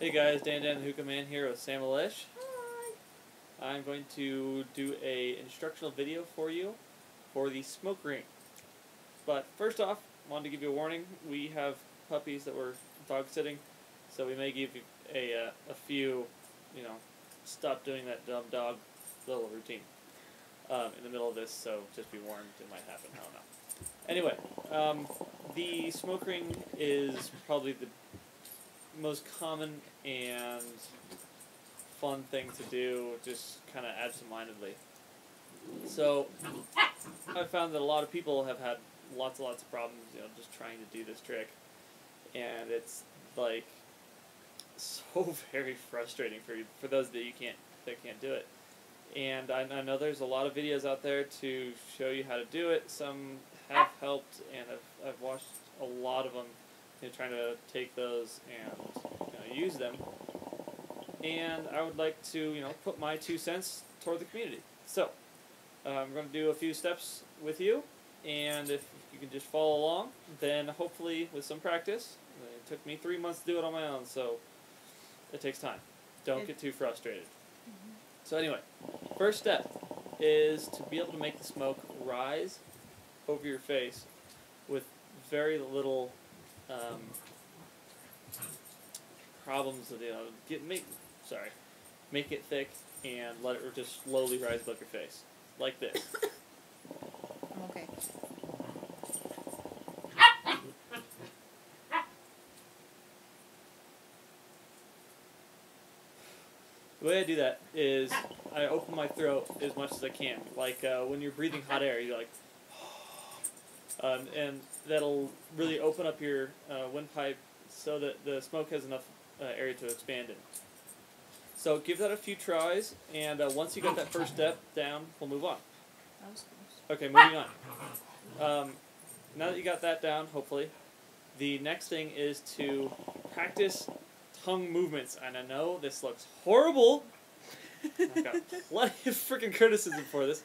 Hey guys, DanDanTheHookahMan here with Sam Alish. Hi. I'm going to do a instructional video for you for the smoke ring. But first off, I wanted to give you a warning. We have puppies that we're dog sitting, so we may give you a few, stop doing that dumb dog little routine in the middle of this, so just be warned, it might happen, I don't know. Anyway, the smoke ring is probably the most common and fun thing to do, just kind of absentmindedly. So I found that a lot of people have had lots and lots of problems, just trying to do this trick, and it's like so very frustrating for those that can't do it. And I know there's a lot of videos out there to show you how to do it. Some have helped, and I've watched a lot of them, trying to take those and use them. And I would like to put my 2 cents toward the community. So I'm going to do a few steps with you, and if you can just follow along, then hopefully with some practice. It took me 3 months to do it on my own, so it takes time. Don't get too frustrated. Mm-hmm. So anyway, first step is to be able to make the smoke rise over your face with very little problems with make it thick and let it just slowly rise above your face, like this. Okay. The way I do that is I open my throat as much as I can, like when you're breathing hot air, you're like, and that'll really open up your windpipe so that the smoke has enough area to expand in. So give that a few tries, and once you get that first step down, we'll move on. That was close. Okay, moving on. Now that you got that down, hopefully, the next thing is to practice tongue movements. And I know this looks horrible. I've got plenty of freaking criticism for this,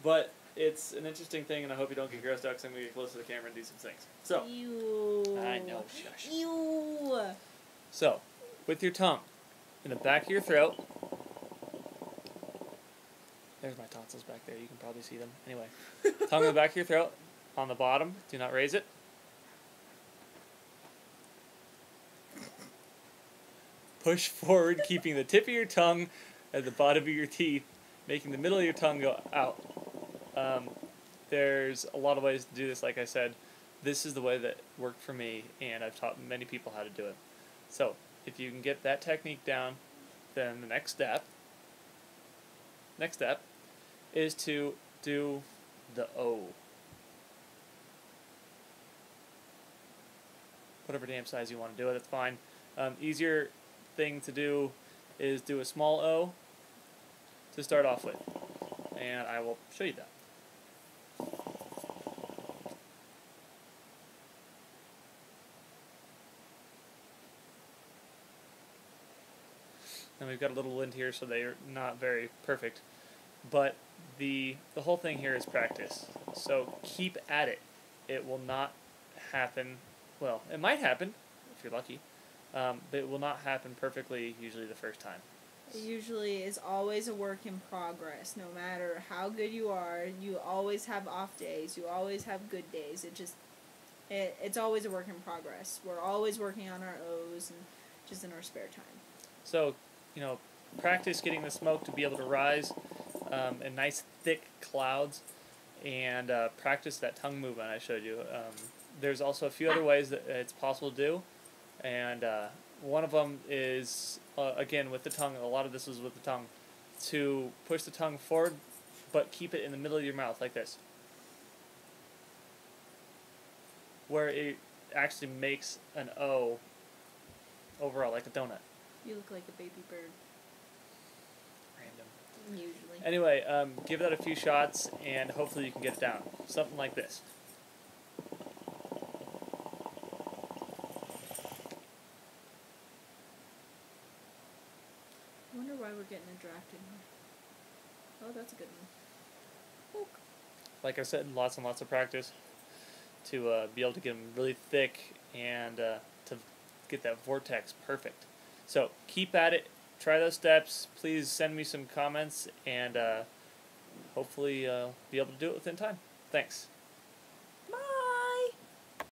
but it's an interesting thing, and I hope you don't get grossed out because I'm going to get close to the camera and do some things. So, Ew. I know, shush. Ew. So, with your tongue in the back of your throat, there's my tonsils back there, you can probably see them. Anyway, tongue in the back of your throat, on the bottom, do not raise it. Push forward, keeping the tip of your tongue at the bottom of your teeth, making the middle of your tongue go out. There's a lot of ways to do this, like I said. This is the way that worked for me, and I've taught many people how to do it. So, if you can get that technique down, then the next step is to do the O. Whatever damn size you want to do it, it's fine. Easier thing to do is do a small O to start off with, and I will show you that. And we've got a little wind here, so they're not very perfect, but the whole thing here is practice. So keep at it. It will not happen. Well, it might happen if you're lucky, but it will not happen perfectly usually the first time. It usually is always a work in progress. No matter how good you are, you always have off days. You always have good days. It's always a work in progress. We're always working on our O's and just in our spare time. So, practice getting the smoke to be able to rise in nice thick clouds, and practice that tongue movement I showed you. There's also a few other ways that it's possible to do, and one of them is, again, with the tongue. A lot of this is with the tongue. To push the tongue forward, but keep it in the middle of your mouth, like this, where it actually makes an O overall, like a donut. You look like a baby bird. Random. Usually. Anyway, give that a few shots, and hopefully you can get it down. Something like this. I wonder why we're getting a draft in here. Oh, that's a good one. Poke. Like I said, lots and lots of practice to be able to get them really thick and to get that vortex perfect. So keep at it. Try those steps. Please send me some comments, and hopefully be able to do it within time. Thanks.